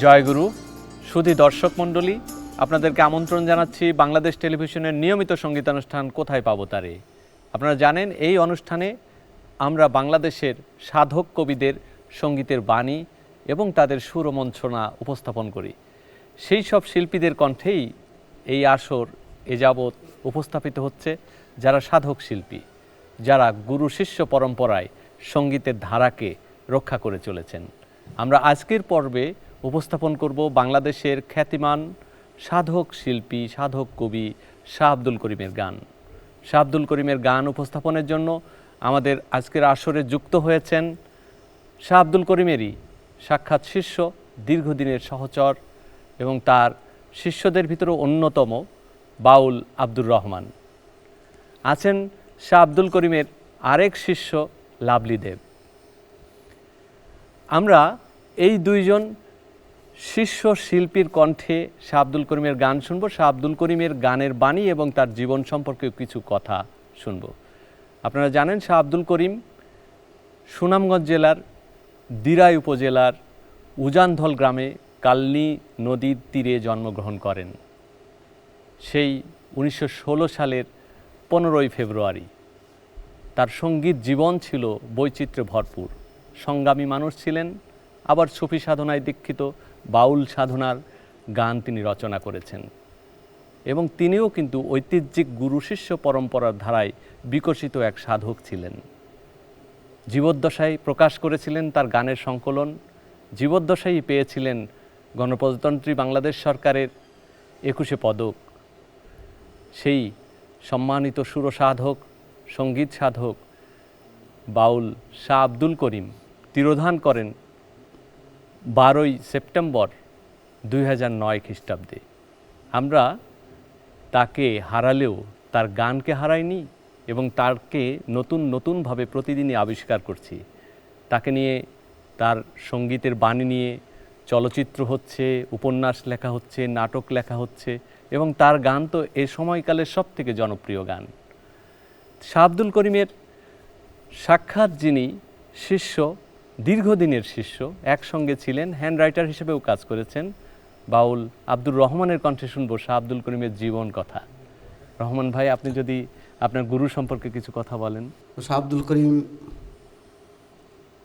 জয়গুরু সুধী দর্শক মণ্ডলী, আপনাদেরকে আমন্ত্রণ জানাচ্ছি বাংলাদেশ টেলিভিশনের নিয়মিত সঙ্গীতানুষ্ঠান কোথায় পাবো তারে। আপনারা জানেন এই অনুষ্ঠানে আমরা বাংলাদেশের সাধক কবিদের সঙ্গীতের বাণী এবং তাদের সুর ও মন্ত্রণা উপস্থাপন করি। সেই সব শিল্পীদের কণ্ঠেই এই আসর এ যাবৎ উপস্থাপিত হচ্ছে, যারা সাধক শিল্পী, যারা গুরু শিষ্য পরম্পরায় সঙ্গীতের ধারাকে রক্ষা করে চলেছেন। আমরা আজকের পর্বে উপস্থাপন করব বাংলাদেশের খ্যাতিমান সাধক শিল্পী, সাধক কবি শাহ আব্দুল করিমের গান। শাহ আব্দুল করিমের গান উপস্থাপনের জন্য আমাদের আজকের আসরে যুক্ত হয়েছেন শাহ আব্দুল করিমেরই সাক্ষাৎ শিষ্য, দীর্ঘদিনের সহচর এবং তার শিষ্যদের ভিতরে অন্যতম বাউল আব্দুর রহমান। আছেন শাহ আব্দুল করিমের আরেক শিষ্য লাভলি দেব। আমরা এই দুইজন শিষ্য শিল্পীর কণ্ঠে শাহ আব্দুল করিমের গান শুনব। শাহ আব্দুল করিমের গানের বাণী এবং তার জীবন সম্পর্কে কিছু কথা শুনব। আপনারা জানেন শাহ আব্দুল করিম সুনামগঞ্জ জেলার দিরাই উপজেলার উজানধল গ্রামে কালনী নদীর তীরে জন্মগ্রহণ করেন। সেই 1916 সালের 15ই ফেব্রুয়ারি। তার সঙ্গীত জীবন ছিল বৈচিত্র্যে ভরপুর। সংগ্রামী মানুষ ছিলেন, আবার সুফি সাধনায় দীক্ষিত, বাউল সাধনার গান তিনি রচনা করেছেন এবং তিনিও কিন্তু ঐতিহ্যিক গুরু শিষ্য পরম্পরার ধারায় বিকশিত এক সাধক ছিলেন। জীবদ্দশায় প্রকাশ করেছিলেন তার গানের সংকলন। জীবদ্দশায় পেয়েছিলেন গণপ্রজাতন্ত্রী বাংলাদেশ সরকারের 21শে পদক। সেই সম্মানিত সুরসাধক, সঙ্গীত সাধক বাউল শাহ আব্দুল করিম তিরোধান করেন 12ই সেপ্টেম্বর 2009 খ্রিস্টাব্দে। আমরা তাকে হারালেও তার গানকে হারাইনি এবং তাকে নতুনভাবে প্রতিদিনই আবিষ্কার করছি। তাকে নিয়ে, তার সঙ্গীতের বাণী নিয়ে চলচ্চিত্র হচ্ছে, উপন্যাস লেখা হচ্ছে, নাটক লেখা হচ্ছে এবং তার গান তো এ সময়কালের সবথেকে জনপ্রিয় গান। শাহ আব্দুল করিমের সাক্ষাৎ যিনি শিষ্য, দীর্ঘদিনের শিষ্য, একসঙ্গে ছিলেন, হ্যান্ড রাইটার হিসেবেও কাজ করেছেন, বাউল আব্দুর রহমানের কণ্ঠে শুনব শাহ আব্দুল করিমের জীবন কথা। রহমান ভাই, আপনি যদি আপনার গুরু সম্পর্কে কিছু কথা বলেন। শাহ আব্দুল করিম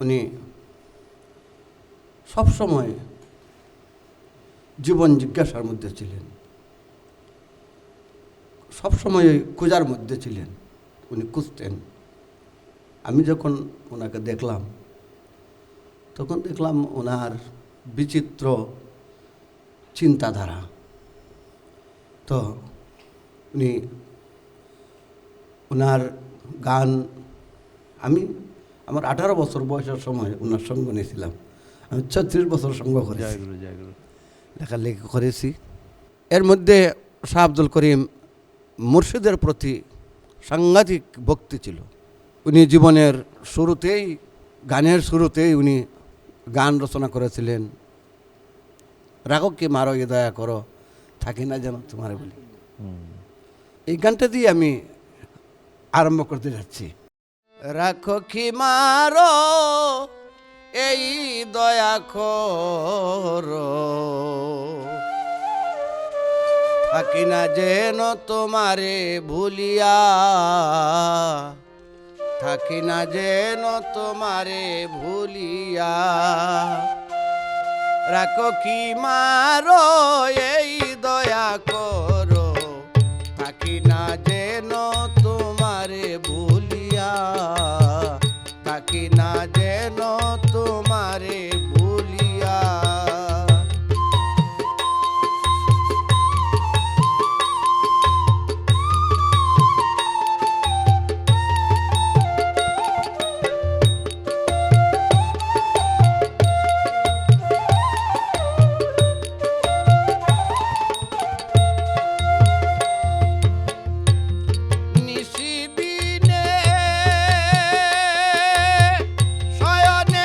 উনি সবসময় জীবন জিজ্ঞাসার মধ্যে ছিলেন, সবসময় খোঁজার মধ্যে ছিলেন। উনি খুঁজতেন। আমি যখন ওনাকে দেখলাম তখন দেখলাম ওনার বিচিত্র চিন্তাধারা। তো উনি ওনার গান, আমার 18 বছর বয়সের সময় ওনার সঙ্গ নিয়েছিলাম। আমি 36 বছর সঙ্গ করেছি, লেখালেখি করেছি। এর মধ্যে শাহ আব্দুল করিম মুর্শিদের প্রতি সাংঘাতিক ভক্তি ছিল। উনি জীবনের শুরুতেই, গানের শুরুতেই উনি গান রচনা করেছিলেন, রাখো কি মারো এ দয়া করো, থাকি না যেন তোমার বলি। এই গানটা দিয়ে আমি আরম্ভ করতে যাচ্ছি। রাখো কি মারো এই দয়া করো, থাকি না যেন তোমারে ভুলিয়া, থাকি না যেন তোমারে ভুলিয়া। রাখো কি মারো এই দয়া করো, থাকি না যেন তোমারে ভুলিয়া, থাকি না যেন তোমারে ভুলিয়া। শয়নে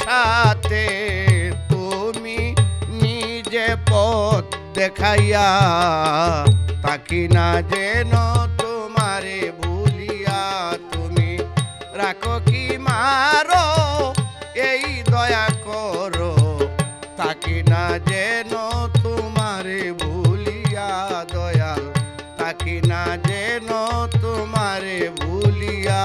সাথে তুমি নিজে পথ দেখাইয়া, তাকি না যেন তোমারে ভুলিয়া। তুমি রাখো কি মারো এই দয়া করো, তাকি না যেন তোমারে ভুলিয়া। দয়াল তাকি না যেন তোমারে ভুলিয়া।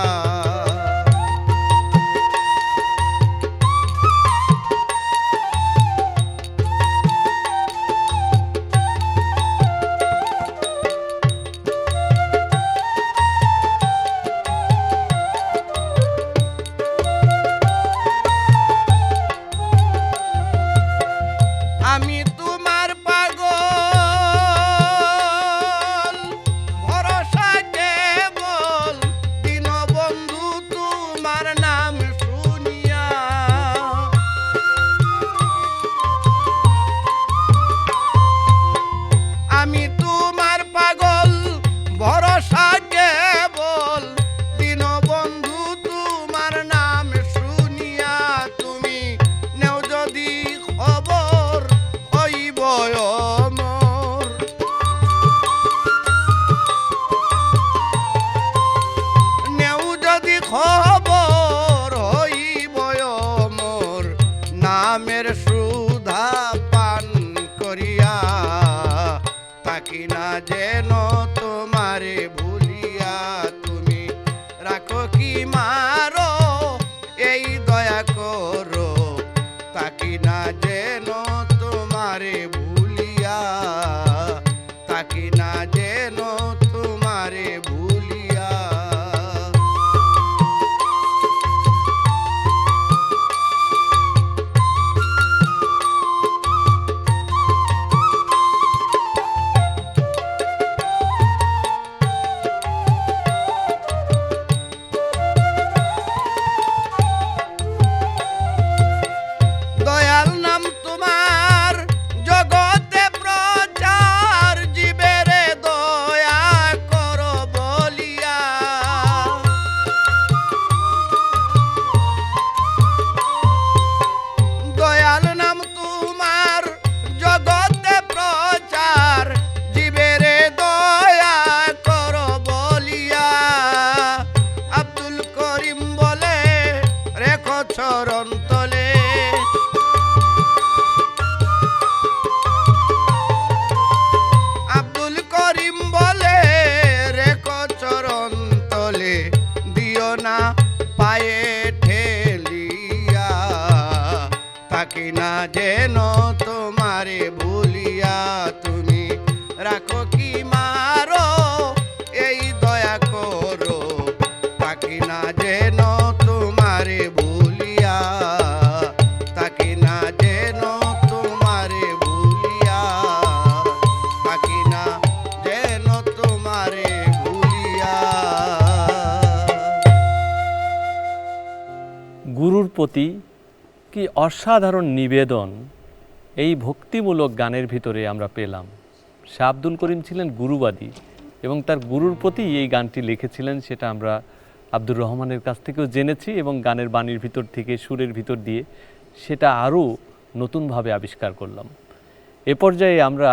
আমি তোমার পাগল, ভরসা কেবল দীনবন্ধু তোমার নাম শুনিয়া। আমি তোমার পাগল, ভরসা কেবল দীনবন্ধু তোমার নাম শুনিয়া। তুমি নেও যদি খবর হইব অমর, নেও যদি খবর হইব অমর। নামের সুধা পান করিয়া, তাকি না যেন তোমারে ভুলিয়া। তুমি রাখো কি মারো এই দয়া করো, তাকি না যেন তোমারে ভুলিয়া। তাকি না যেন তোমারে ভুলিয়া। দয়াল নাম তোমার জগতে প্রচার, জীবেরে দয়া করো বলিয়া। দয়াল নাম তোমার জগতে প্রচার, জীবেরে দয়া করো বলিয়া। আব্দুল করিম বলে রেখো চরণ তলে, আব্দুল করিম বলে রেখো চরণ তলে। দিও না পায়ে ঠেলিয়া, তাকি না যেন তোমারে ভুলিয়া। তুমি রাখো কি মারো এই দয়া করো, তাকি না যেন তোমারে ভুলিয়া। তাকি না যেন তোমারে ভুলিয়া। তাকি না যেন তোমারে ভুলিয়া। গুরুর প্রতি কি অসাধারণ নিবেদন এই ভক্তিমূলক গানের ভিতরে আমরা পেলাম। শাহ আব্দুল করিম ছিলেন গুরুবাদী এবং তার গুরুর প্রতি এই গানটি লিখেছিলেন, সেটা আমরা আব্দুর রহমানের কাছ থেকেও জেনেছি এবং গানের বাণীর ভিতর থেকে সুরের ভিতর দিয়ে সেটা আরও নতুনভাবে আবিষ্কার করলাম। এ পর্যায়ে আমরা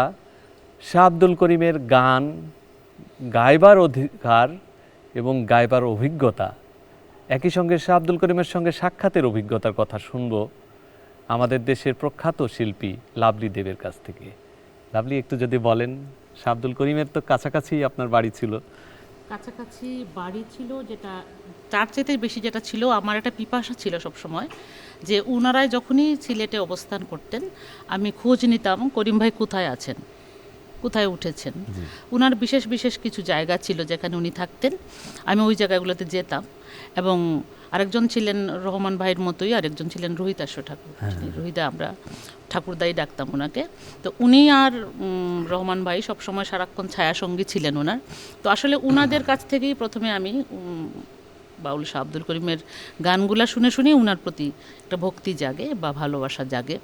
শাহ আব্দুল করিমের গান গাইবার অধিকার এবং গাইবার অভিজ্ঞতা, একই সঙ্গে শাহ আব্দুল করিমের সঙ্গে সাক্ষাতের অভিজ্ঞতার কথা শুনব আমাদের দেশের প্রখ্যাত শিল্পী লাভলি দেবের কাছ থেকে। লাভলি, একটু যদি বলেন, শাহ আব্দুল করিমের তো কাছাকাছি আপনার বাড়ি ছিল। কাছাকাছি বাড়ি ছিল, যেটা তার চাইতে বেশি যেটা ছিল, আমার একটা পিপাসা ছিল সবসময় যে উনারাই যখনই সিলেটে অবস্থান করতেন আমি খোঁজ নিতাম করিম ভাই কোথায় আছেন, কোথায় উঠেছেন। উনার বিশেষ বিশেষ কিছু জায়গা ছিল যেখানে উনি থাকতেন, আমি ওই জায়গাগুলোতে যেতাম। এবং আরেকজন ছিলেন রহমান ভাইয়ের মতোই, আরেকজন ছিলেন রোহিতাশ্ব ঠাকুর। রোহিতা আমরা ঠাকুরদাই ডাকতাম ওনাকে। তো উনি আর রহমান ভাই সবসময় সারাক্ষণ ছায়াসঙ্গী ছিলেন ওনার। তো আসলে উনাদের কাছ থেকেই প্রথমে আমি বাউল শাহ আব্দুল করিমের গানগুলা শুনে শুনে উনার প্রতি একটা ভক্তি জাগে বা ভালোবাসা জাগে।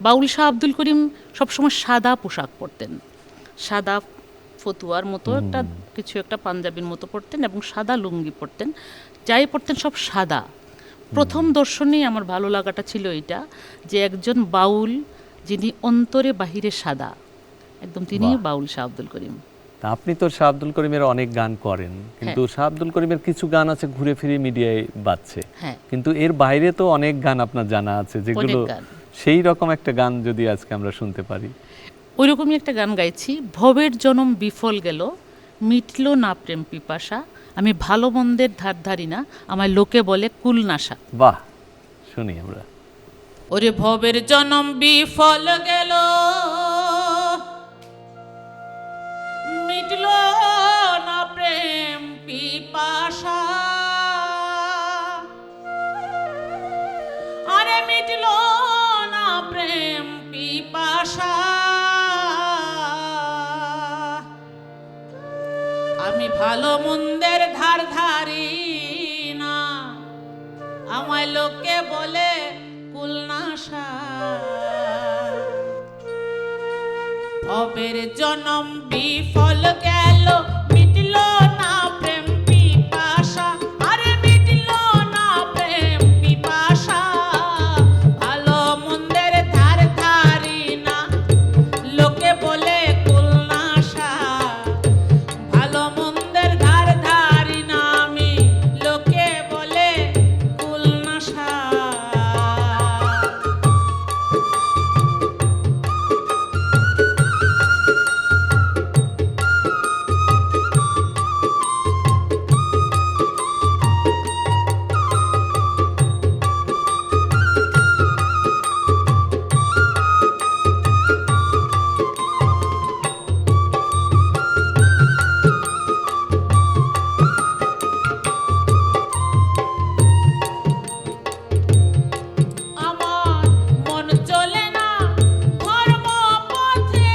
বাউল শাহ আব্দুল করিম সবসময় সাদা পোশাক পরতেন, সাদা ফতুয়ার মতো একটা কিছু একটা পাঞ্জাবির মতো পরতেন এবং সাদা লুঙ্গি পরতেন, যাই পরতেন সব সাদা। প্রথম দর্শনেই আমার ভালো লাগাটা ছিল এটা, যে একজন বাউল যিনি অন্তরে বাহিরে সাদা, একদম তিনিই বাহ। বাউল শাহ আব্দুল করিম। তা আপনি তো শাহ আব্দুল করিমের অনেক গান করেন, কিন্তু শাহ আব্দুল করিমের কিছু গান আছে ঘুরে ফিরে মিডিয়ায় বাজছে, হ্যাঁ, কিন্তু এর বাইরে তো অনেক গান আপনার জানা আছে, যেগুলো অনেক গান। সেই রকম একটা গান যদি আজকে আমরা শুনতে পারি। ওইরকমই একটা গান গাইছি, ভবের জনম বিফল গেল, মিটল না প্রেম পিপাসা, আমি ভালো মন্দের ধার ধারি না, আমায় লোকে বলে কুলনাশা। বাহ, শুনি আমরা। ওরে ভবের জনম বিফল গেল, মিটল না প্রেম পিপাসা, আরে মিটল না প্রেম পিপাসা, আমি ভালো মন্দের ধার ধারি না, আমায় লোকে বলে কুলনাশা। ভবের জনম বিফল গেল, মিটল না প্রেম পিপাসা, আরে মিটল না প্রেম পিপাসা, ভালো মন্দের ধার ধারি না, লোকে বলে কুলনাশা, ভালো মন্দের ধার ধারি না আমি, লোকে বলে কুলনাশা। আমার মন চলে না ধর্ম পথে,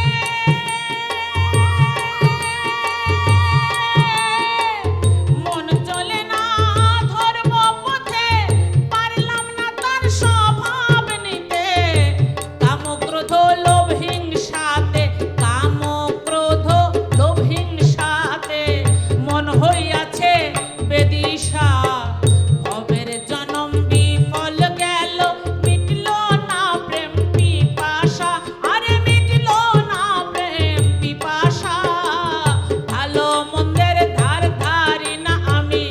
মন চলে না ধর্ম পথে, পারলাম না তার স্বভাব নিতে, কাম ক্রোধ লোভ হিংসাতে, কাম ক্রোধ লোভ হিংসাতে, মন হইয়াছে বেদিশা। ভবের জনম বিফল গেল, মিটল না প্রেম পিপাসা, আরে মিটল না প্রেম পিপাসা, ভালো মন্দের ধার ধারি না আমি,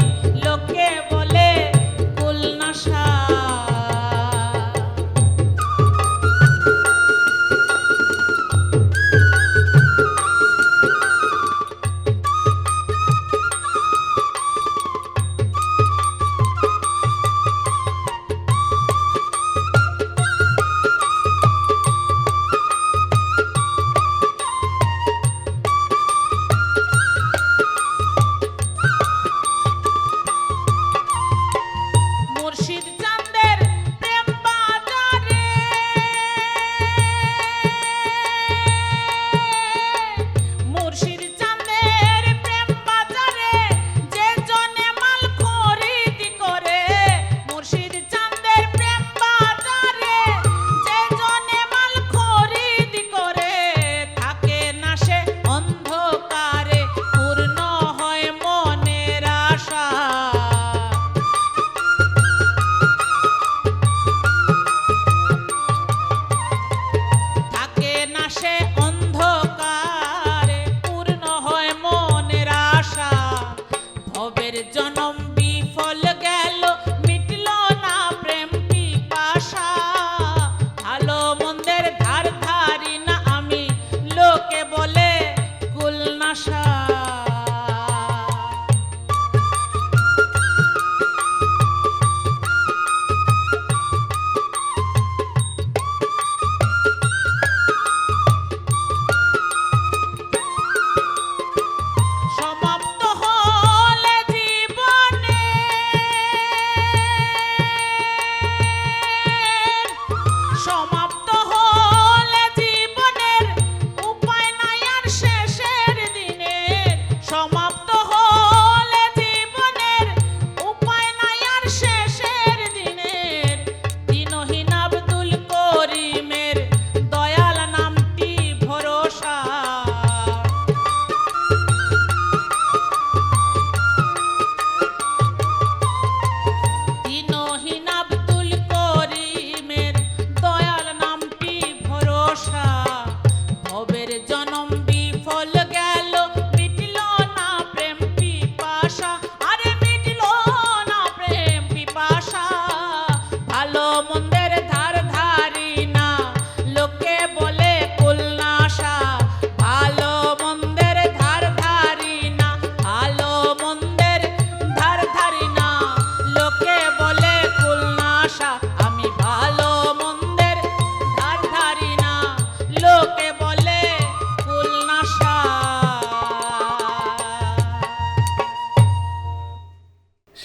লোকে বলে কুলনাশা। মুর্শিদ চাঁদের প্রেম বাজারে, মুর্শিদ চাঁদের প্রেম বাজারে, যে জনে মাল খরিদ করে, মুর্শিদ চাঁদের প্রেম বাজারে, যে জনে মাল খরিদ করে, থাকে না সে অন্ধকারে, পূর্ণ হয় মনের আশা। থাকে না সে অন্ধকারে, পূর্ণ হয় মনের আশা। ভবের জনম বিফল গেল, মিটল না প্রেম পিপাসা, ভালো মন্দের ধার ধারি না আমি, লোকে বলে কুলনাশা। সমাপ্ত হলে জীবনে, সমাপ্ত হলে জীবনের, উপায় নাই আর শেষের দিনের, সমাপ্ত হলে জীবনের, উপায় নাই আর শেষের দিনের, দিনহীন আব্দুল করিমের দয়াল নামটি ভরসা। দিনহীন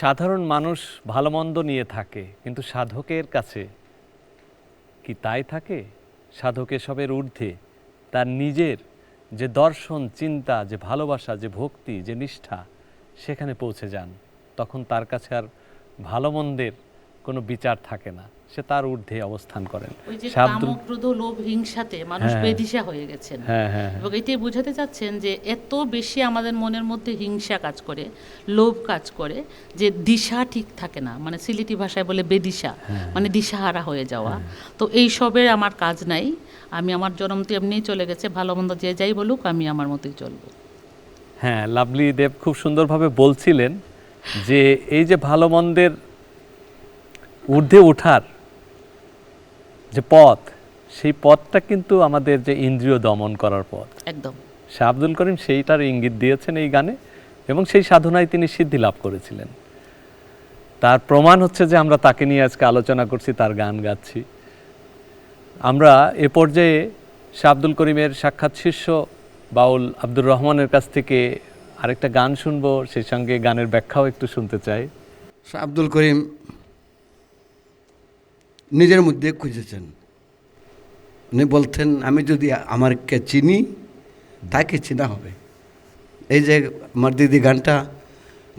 সাধারণ মানুষ ভালো মন্দ নিয়ে থাকে, কিন্তু সাধকের কাছে কি তাই থাকে? সাধক এসবের ঊর্ধ্বে তার নিজের যে দর্শন, চিন্তা, যে ভালোবাসা, যে ভক্তি, যে নিষ্ঠা, সেখানে পৌঁছে যান। তখন তার কাছে আর ভালো মন্দের কোনো বিচার থাকে না, সে তার ঊর্ধ্বে অবস্থান করেন। ওই যে শাহ কাম, আব্দুল ক্রোধ, লোভ, হিংসাতে মানুষ হ্যাঁ। বেদিশা হয়ে গেছেন। হ্যাঁ হ্যাঁ এবং এটাই বোঝাতে চাচ্ছেন যে এত বেশি আমাদের মনের মধ্যে হিংসা কাজ করে, লোভ কাজ করে, যে দিশা ঠিক থাকে না, মানে সিলেটি ভাষায় বলে বেদিশা, মানে দিশাহারা হয়ে যাওয়া। তো এই সবের আমার কাজ নাই, আমি আমার জন্ম তো এমনিই চলে গেছে, ভালো মন্দ যে যাই বলুক আমি আমার মতোই চলবো। হ্যাঁ, লাভলি দেব খুব সুন্দরভাবে বলছিলেন যে এই যে ভালো মন্দের ঊর্ধ্বে ওঠার যে পথ, সেই পথটা কিন্তু আমাদের যে ইন্দ্রিয় দমন করার পথ। একদম শাহ আব্দুল করিম সেইটার ইঙ্গিত দিয়েছেন এই গানে, এবং সেই সাধনায় তিনি সিদ্ধি লাভ করেছিলেন। তার প্রমাণ হচ্ছে যে আমরা তাকে নিয়ে আজকে আলোচনা করছি, তার গান গাচ্ছি। আমরা এ পর্যায়ে শাহ আব্দুল করিমের সাক্ষাৎ শিষ্য বাউল আব্দুর রহমানের কাছ থেকে আরেকটা গান শুনবো, সেই সঙ্গে গানের ব্যাখ্যাও একটু শুনতে চাই। শাহ আব্দুল করিম নিজের মধ্যে খুঁজেছেন। উনি বলতেন, আমি যদি আমারকে চিনি তাকে চিনা হবে। এই যে আমার দিদি গানটা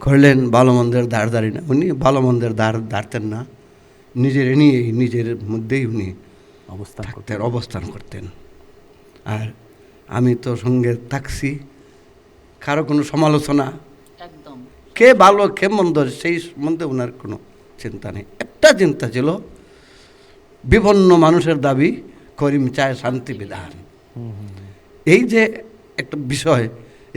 করলেন, ভালো মন্দের দাঁড় দাঁড়ি না, উনি ভালো মন্দের দাঁড়তেন না, নিজের নিয়েই নিজের মধ্যেই উনি অবস্থান করতেন। আর আমি তো সঙ্গে থাকছি, কারো কোনো সমালোচনা, একদম কে ভালো কে মন্দ সেই সম্বন্ধে ওনার কোনো চিন্তা নেই। একটা চিন্তা ছিল, বিভিন্ন মানুষের দাবি, করিম চায় শান্তি বিধান। এই যে একটা বিষয়,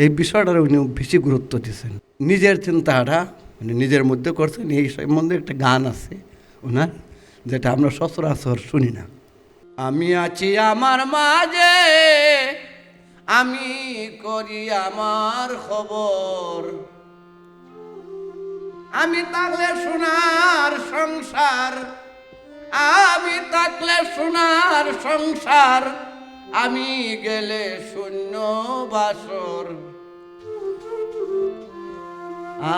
এই বিষয়টার উনি বেশি গুরুত্ব দিয়েছেন। নিজের চিন্তাটা মানে নিজের মধ্যে করছেন। এই সম্বন্ধে একটা গান আছে ওনার, যেটা আমরা সচরাচর শুনি না। আমি আছি আমার মাঝে, আমি করি আমার খবর, আমি থাকলে সোনার সংসার, আমি থাকলে সোনার সংসার, আমি গেলে শূন্য বাসর।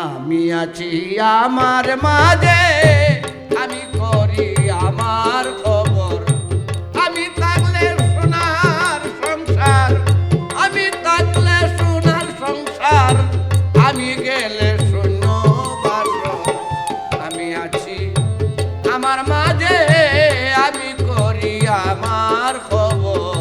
আমি আছি আমার মাঝে, আমি করি আমার খবর, আমি থাকলে সোনার সংসার, আমি থাকলে সোনার সংসার, আমি গেলে শূন্য বাসর। আমি আছি আমার মাঝে, আমি করি আমার খবর।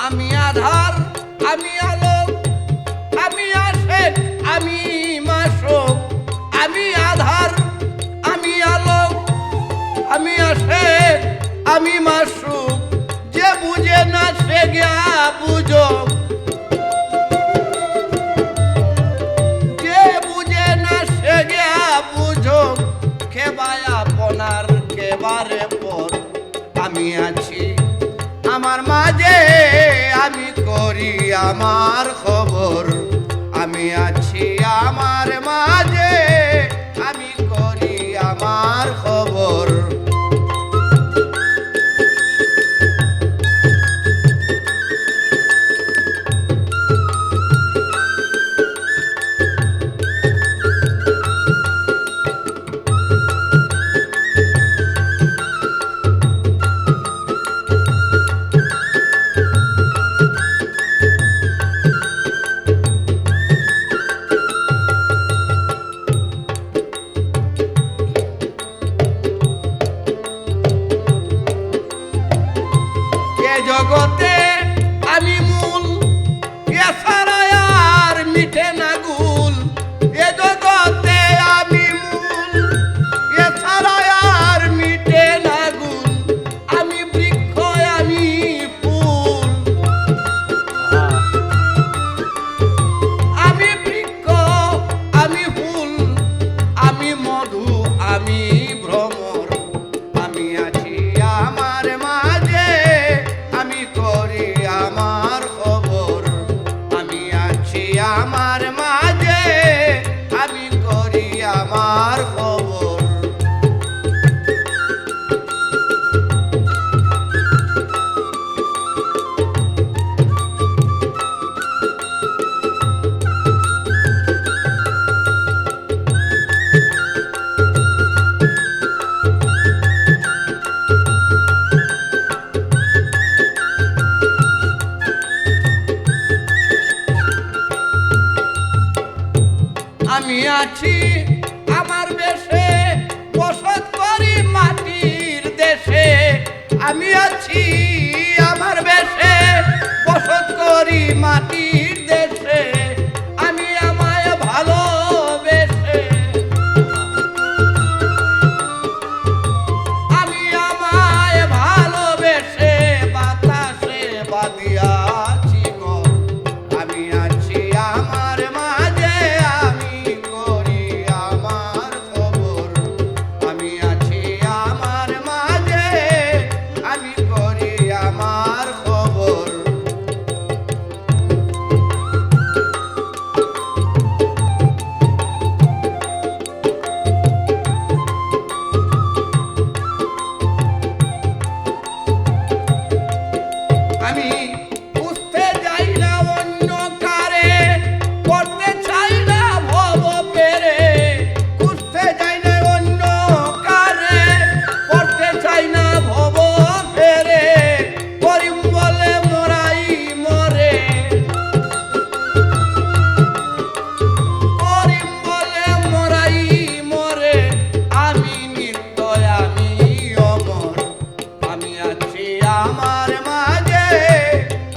আমি আধার, আমি আলো, আমি আশেক, আমি মাসুক, আমি আধার, আমি আলো, আমি আশেক, আমি মাসুক, যে বুঝে না সে গিয়া বুঝুক, যে বুঝে না সে গিয়া বুঝুক, কেবায় আপনার কেবারে পর। আমি আছি আমার মাঝে, আমি করি আমার খবর, আমি আছি আমার মাঝে, আমি করি আমার খবর। আমার মাঝে আমি করি আমার খবর। আমি আছি আমার বেশে, বসত করি মাটির দেশে। আমি আছি আমার বেশে, বসত করি মাটির দেশে। আমি আমায় ভালোবেসে, আমি আমায় ভালোবেসে বাতাসে বাঁধিয়াছি ঘর। আমি আছি আমার মাঝে আমি করি আমার খবর। আমি আছি আমার মাঝে আমি করি আমার খবর। আমি বুঝতে যাই না অন্য কারে, করতে চাই না ভব পেরে। বুঝতে যাই না অন্য কারে, করতে চাই না ভব পেরে। করিম বলে মরাই মরে, করিম বলে মরাই মরে। আমি নির্দয় আমি অমর। আমি আছি আমার মাঝে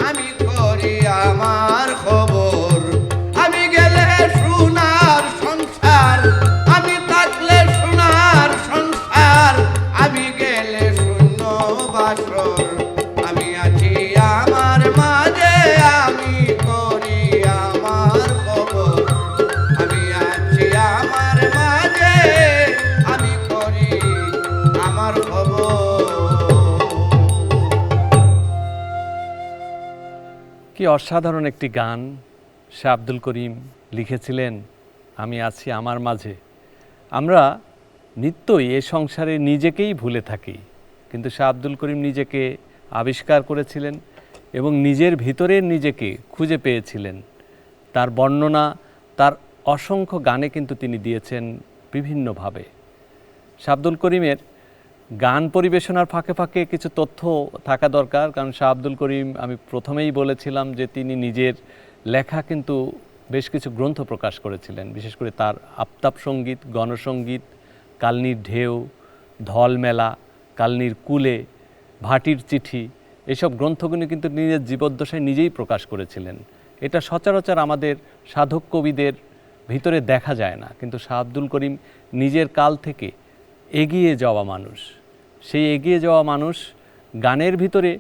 আমি করি আমার খবর। আমি গেলে সোনার সংসার, আমি থাকলে সোনার সংসার। আমি গেলে শূন্য বাসর। আমি আছি আমার মাঝে আমি করি আমার খবর। আমি আছি আমার মাঝে আমি করি আমার খবর। কি অসাধারণ একটি গান শাহ আব্দুল করিম লিখেছিলেন, আমি আছি আমার মাঝে। আমরা নিত্যই এ সংসারে নিজেকেই ভুলে থাকি, কিন্তু শাহ আব্দুল করিম নিজেকে আবিষ্কার করেছিলেন এবং নিজের ভিতরে নিজেকে খুঁজে পেয়েছিলেন। তার বর্ণনা তার অসংখ্য গানে কিন্তু তিনি দিয়েছেন বিভিন্নভাবে। শাহ আব্দুল করিমের গান পরিবেশনার ফাঁকে ফাঁকে কিছু তথ্য থাকা দরকার, কারণ শাহ আব্দুল করিম, আমি প্রথমেই বলেছিলাম যে তিনি নিজের লেখা কিন্তু বেশ কিছু গ্রন্থ প্রকাশ করেছিলেন, বিশেষ করে তার আফতাব সঙ্গীত, গণসঙ্গীত, কালনির ঢেউ, ধলমেলা, কালনির কুলে, ভাটির চিঠি, এসব গ্রন্থগুলি কিন্তু নিজের জীবদ্দশায় নিজেই প্রকাশ করেছিলেন। এটা সচরাচর আমাদের সাধক কবিদের ভিতরে দেখা যায় না, কিন্তু শাহ আব্দুল করিম নিজের কাল থেকে এগিয়ে যাওয়া মানুষ। সেই এগিয়ে যাওয়া মানুষ গানের ভিতরে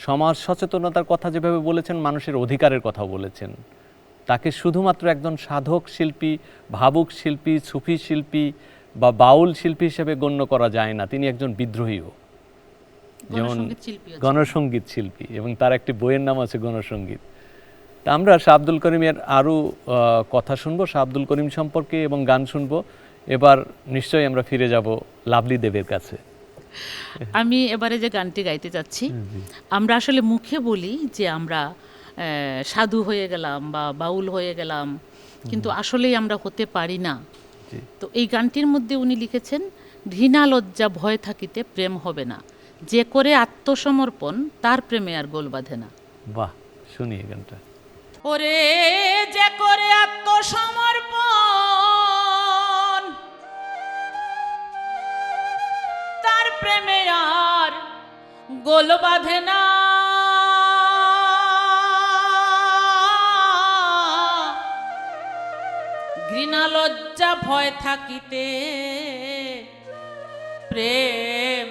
সমাজ সচেতনতার কথা যেভাবে বলেছেন, মানুষের অধিকারের কথাও বলেছেন। তাকে শুধুমাত্র একজন সাধক শিল্পী, ভাবুক শিল্পী, সুফি শিল্পী বা বাউল শিল্পী হিসেবে গণ্য করা যায় না, তিনি একজন বিদ্রোহীও, যেমন গণসঙ্গীত শিল্পী, এবং তার একটি বইয়ের নাম আছে গণসঙ্গীত। তা আমরা শাহ আব্দুল করিমের আরও কথা শুনবো, শাহ আব্দুল করিম সম্পর্কে এবং গান শুনবো। এবার নিশ্চয়ই আমরা ফিরে যাব লাভলি দেবের কাছে। আমি এবারে যে গানটি গাইতে যাচ্ছি, আমরা আসলে মুখে বলি যে আমরা সাধু হয়ে গেলাম বা বাউল হয়ে গেলাম, কিন্তু আসলেই আমরা হতে পারি না। তো এই গানটির মধ্যে উনি লিখেছেন, ঘৃণা লজ্জা ভয় থাকিতে প্রেম হবে না, যে করে আত্মসমর্পণ তার প্রেমে আর গোল বাঁধে না। বাহ, শুনি এই গানটা। ওরে যে করে আত্মসমর্পণ তার প্রেমে আর গোল বাঁধে না, ঘৃণা লজ্জা ভয় থাকিতে প্রেম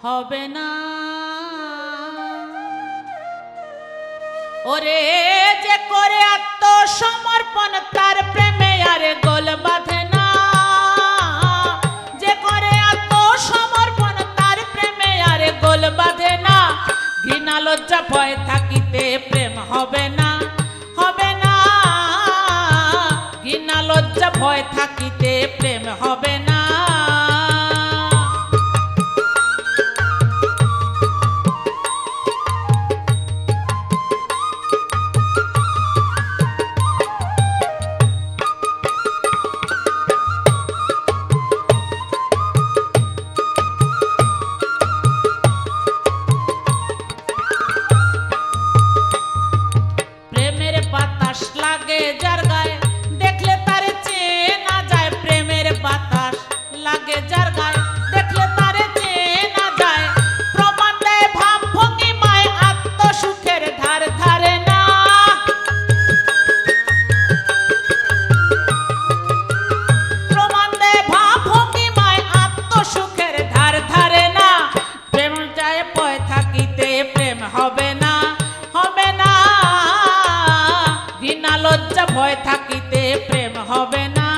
হবে না। ওরে যে করে আত্মসমর্পণ তার প্রেমে আর গোল বাঁধে না, যে করে আত্মসমর্পণ তার প্রেমে আর গোল বাঁধে না, ঘৃণা লজ্জা ভয় থাকিতে প্রেম হবে না, হবে না। লজ্জা ভয় থাকিতে প্রেম হবে না। প্রেমের বাতাস লাগে যার গায়ে, দেখলে তারে চেনা যায়। প্রেমের বাতাস লাগে যার গায়ে, দেখলে তারে চেনা যায়। প্রমাণ দেয় ভাব ভঙ্গিমায়, আত্মসুখের ধার ধারে না। প্রমাণ দেয় ভাব ভঙ্গিমায়, আত্মসুখের ধার ধারে না। প্রেম যায় ভয় থাকিতে প্রেম হবে না, হবে না। ঘৃণা লজ্জা ভয় থাকিতে প্রেম হবে না।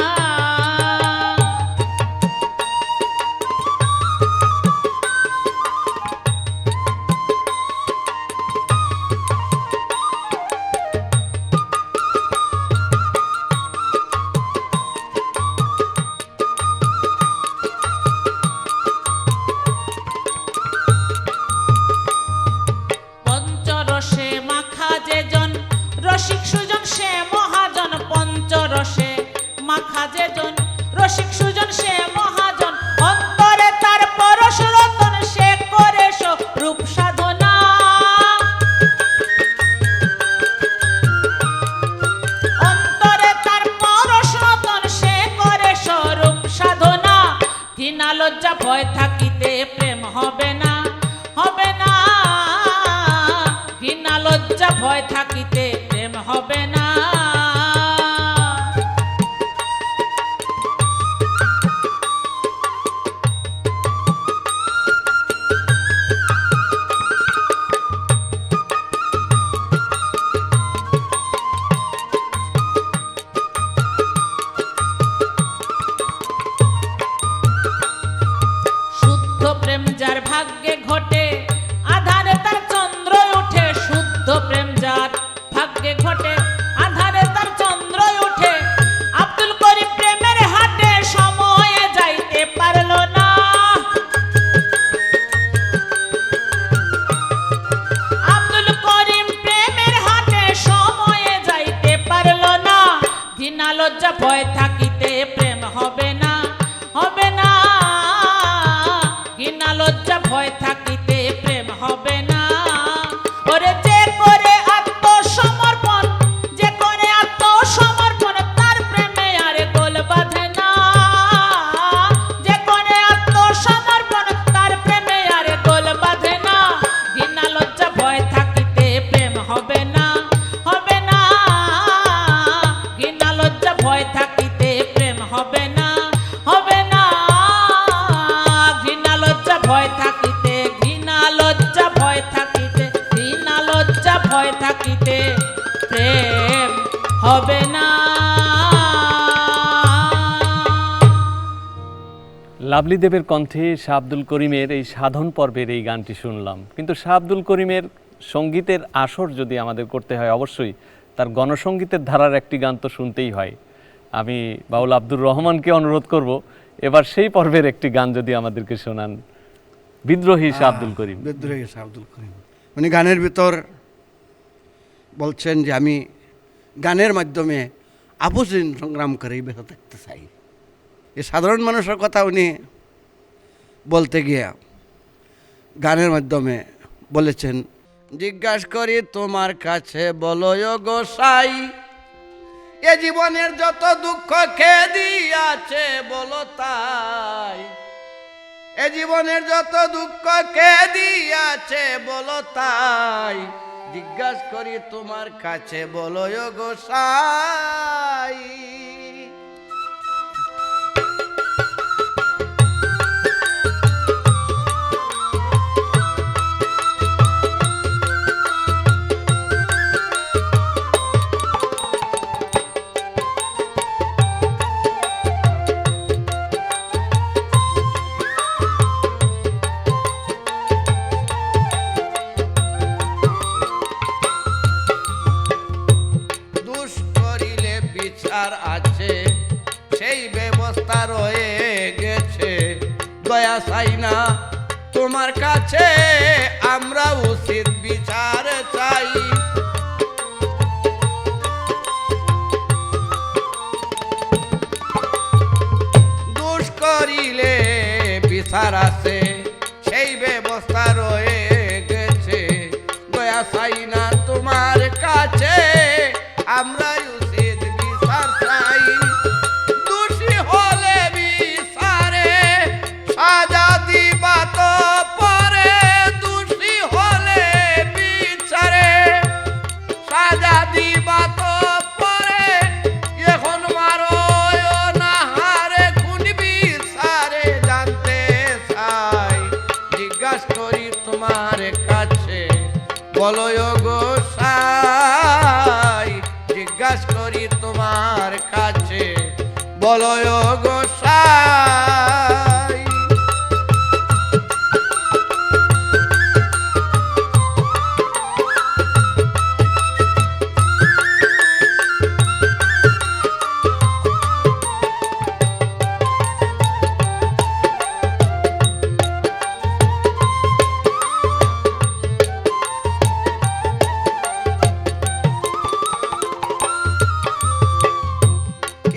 পঞ্চরসে মাখা যেজন রসিক সুজন সে মহাজন। পঞ্চরসে মাখা যেজন রসিক সুজন সে মহাজন। অন্তরে তার পরশ রতন, সে করে রূপ সাধনা। অন্তরে তার পরশ রতন, সে করে রূপ সাধনা। ঘৃণা লজ্জা ভয় থাকিতে প্রেম হবে না, হবে না। ঘৃণা লজ্জা ভয় থাকিতে প্রেম হবে না। শুদ্ধ প্রেম যার ভাগ্যে ঘটে, আধারে তার চন্দ্র ওঠে। শুদ্ধ প্রেম যার ভাগ্যে ঘটে, আধারে তার চন্দ্র ওঠে। আব্দুল করিম প্রেমের হাটে সময়ে যাইতে পারল না। আব্দুল করিম প্রেমের হাটে সময়ে যাইতে পারল না। ঘৃণা লজ্জা ভয় থাকিতে প্রেম হবে না, হবে না। ঘৃণা লজ্জা ভয় থাকিতে প্রেম হবে না। ওরে যে করে আত্মসমর্পণ, যে করে আত্মসমর্পণ, তার প্রেমে আর গোল বাঁধে না। যে করে আত্মসমর্পণ, তার প্রেমে আর গোল বাঁধে না। ঘৃণা লজ্জা ভয় থাকিতে প্রেম হবে না, হবে না। ঘৃণা লজ্জা ভয় থাকিতে প্রেম হবে না, হবে না। ঘৃণা লজ্জা ভয় থাকিতে, ঘৃণা লজ্জা ভয় থাকিতে, ঘৃণা লজ্জা ভয় থাকিতে প্রেম হবে না। লাভলি দেবের কণ্ঠে শাহ আব্দুল করিমের এই সাধন পর্বের এই গানটি শুনলাম। কিন্তু শাহ আব্দুল করিমের সঙ্গীতের আসর যদি আমাদের করতে হয়, অবশ্যই তার গণসঙ্গীতের ধারার একটি গান তো শুনতেই হয়। আমি বাউল আব্দুর রহমানকে অনুরোধ করব এবার সেই পর্বের একটি গান যদি আমাদেরকে শোনান। বিদ্রোহী শাহ আব্দুল করিম। বিদ্রোহী শাহ আব্দুল করিম উনি গানের ভিতর বলছেন যে আমি গানের মাধ্যমে আপোষহীন সংগ্রাম করে বেঁচে থাকতে চাই। এই সাধারণ মানুষের কথা উনি বলতে গিয়ে গানের মাধ্যমে বলেছেন, জিজ্ঞাসা করি তোমার কাছে বলো গোসাই, এ জীবনের যত দুঃখ কে দিয়াছে বলো তাই। এ জীবনের যত দুঃখ কে দিয়াছে বলো তাই। জিজ্ঞাসা করি তোমার কাছে বলো গোসাই। আর আছে সেই ব্যবস্থা রয়ে গেছে, দয়া চাই না তোমার কাছে, আমরা উচিত বিচার চাই। দোষ করিলে বিচার আছে সেই ব্যবস্থা রয়ে গেছে, দয়া চাই না তোমার কাছে, আমরা উচিত বিচার চাই। দোষী হলে বিচারে সাজা দিবা তো পরে, দোষী হলে বিচারে সাজা দিবা তো পরে, এখন মারো না হারে কোন বিচারে জানতে চাই। জিজ্ঞাসা করি তোমার কাছে বলো গো সাই, জিজ্ঞাসা করি তোমার কাছে বলো গো সাই।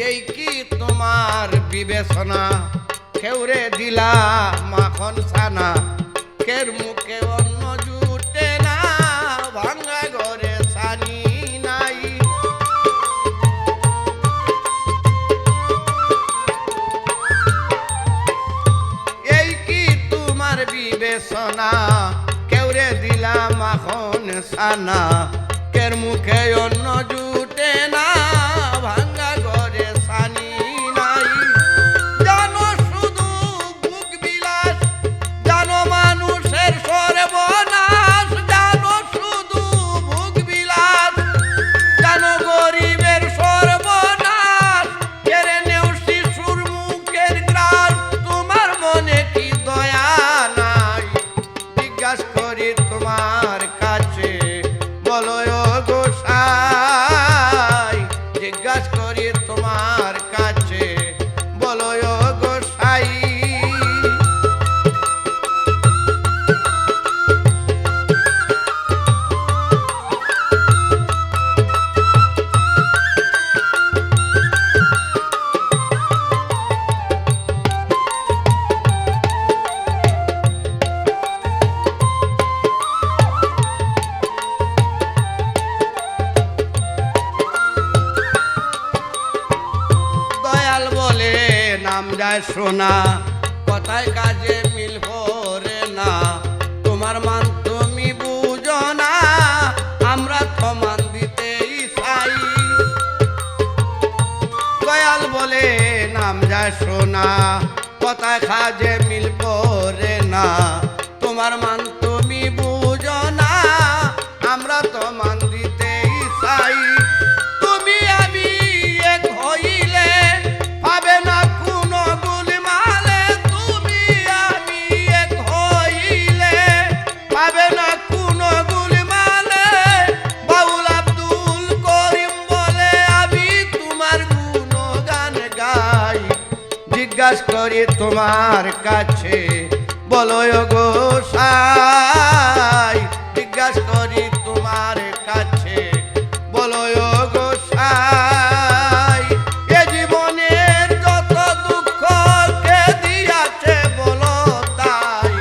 এই কি তোমার বিবেচনা, খেউরে দিলা মাখন ছানা, কের মুখে অন্ন জুটে না, ভাঙ্গা ঘরে ছানি নাই। এই কি তোমার বিবেচনা, কেউরে দিলা মাখন ছানা, কের মুখে অন্ন জুটে না, ভাঙ্গা ঘরে ছানি নাই। জানো শুধু ভোগ বিলাস, জানো মানুষের সর্বনাশ, জানো শুধু ভোগ বিলাস, জানো গরিবের সর্বনাশ, কেড়ে নেও শিশুর মুখের গ্রাস, তোমার মনে কি দয়া নাই। জিজ্ঞাসা করি তোমার কাছে বলো গো সাই, জিজ্ঞাসা করি তোমার কাছে বলো গো সাই। দয়াল বলে নাম যায় শোনা, কথায় কাজে মিল করে না, তোমার মান তুমি বুঝো না, আমরা তো মান দিতেই চাই। দয়াল বলে নাম যায় শোনা, কথায় কাজে মিল করে না, তোমার মান তুমি বুঝো না, আমরা তো মান দিতেই চাই। তুমি আমি এক হইলে পাবে না কোনো গুলমালে, তুমি আমি এক হইলে পাবে না কোনো গুলমালে, বাউল আব্দুল করিম বলে আমি তোমার গুণগান গাই। জিজ্ঞাসা করি তোমার কাছে বলো গো সাই, জিজ্ঞাসা করি তোমার কাছে বলো গো সাই। এ জীবনের যত দুঃখ কে দিয়াছে বলো তাই,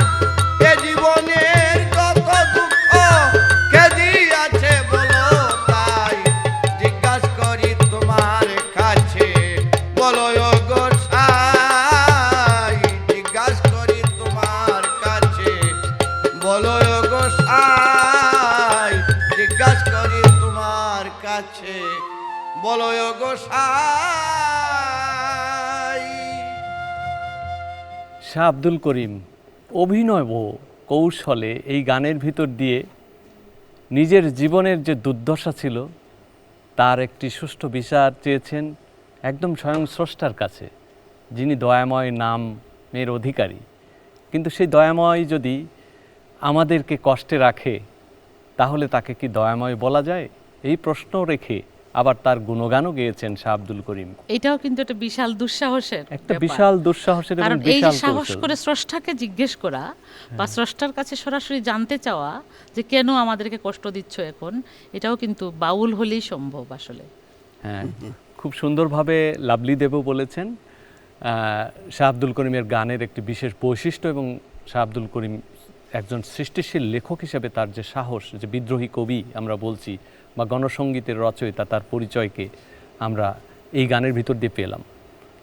এ জীবনের যত দুঃখ কে দিয়াছে বলো তাই। জিজ্ঞাসা করি তোমার কাছে বলো গো সাই, জিজ্ঞাসা করি তোমার কাছে বলো গো সাই, জিজ্ঞাসা করি তোমার কাছে বলো গো সাই। শাহ আব্দুল করিম অভিনব কৌশলে এই গানের ভিতর দিয়ে নিজের জীবনের যে দুর্দশা ছিল তার একটি সুষ্ঠু বিচার চেয়েছেন একদম স্বয়ং স্রষ্টার কাছে, যিনি দয়াময় নামের অধিকারী। কিন্তু সেই দয়াময় যদি আমাদেরকে কষ্টে রাখে তাহলে তাকে কি দয়াময় বলা যায়? এই প্রশ্ন রেখে আবার তার গুণগানও গেয়েছেন শাহ আব্দুল করিম। এটাও কিন্তু একটা বিশাল দুঃসাহসের একটা ব্যাপার। বিশাল দুঃসাহসের এবং কারণ এই যে বিশাল সাহস কৌশল। করে স্রষ্টাকে জিজ্ঞেস করা বা স্রষ্টার কাছে সরাসরি জানতে চাওয়া যে কেন আমাদেরকে কষ্ট দিচ্ছ এখন, এটাও কিন্তু বাউল হলেই সম্ভব আসলে। হ্যাঁ, খুব সুন্দরভাবে লাভলি দেবও বলেছেন। শাহ আব্দুল করিমের গানের একটি বিশেষ বৈশিষ্ট্য এবং শাহ আব্দুল করিম একজন সৃষ্টিশীল লেখক হিসেবে তার যে সাহস, যে বিদ্রোহী কবি আমরা বলছি বা গণসঙ্গীতের রচয়িতা, তার পরিচয়কে আমরা এই গানের ভিতর দিয়ে পেলাম।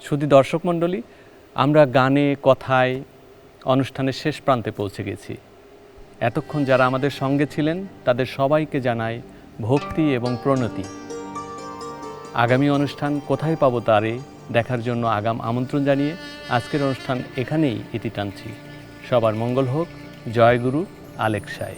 শুধু দর্শক মণ্ডলী, আমরা গানে কথায় অনুষ্ঠানের শেষ প্রান্তে পৌঁছে গেছি। এতক্ষণ যারা আমাদের সঙ্গে ছিলেন তাদের সবাইকে জানাই ভক্তি এবং প্রণতি। আগামী অনুষ্ঠান কোথায় পাবো তারে দেখার জন্য আগাম আমন্ত্রণ জানিয়ে আজকের অনুষ্ঠান এখানেই ইতি টানছি। সবার মঙ্গল হোক। জয় গুরু আলেকসায়।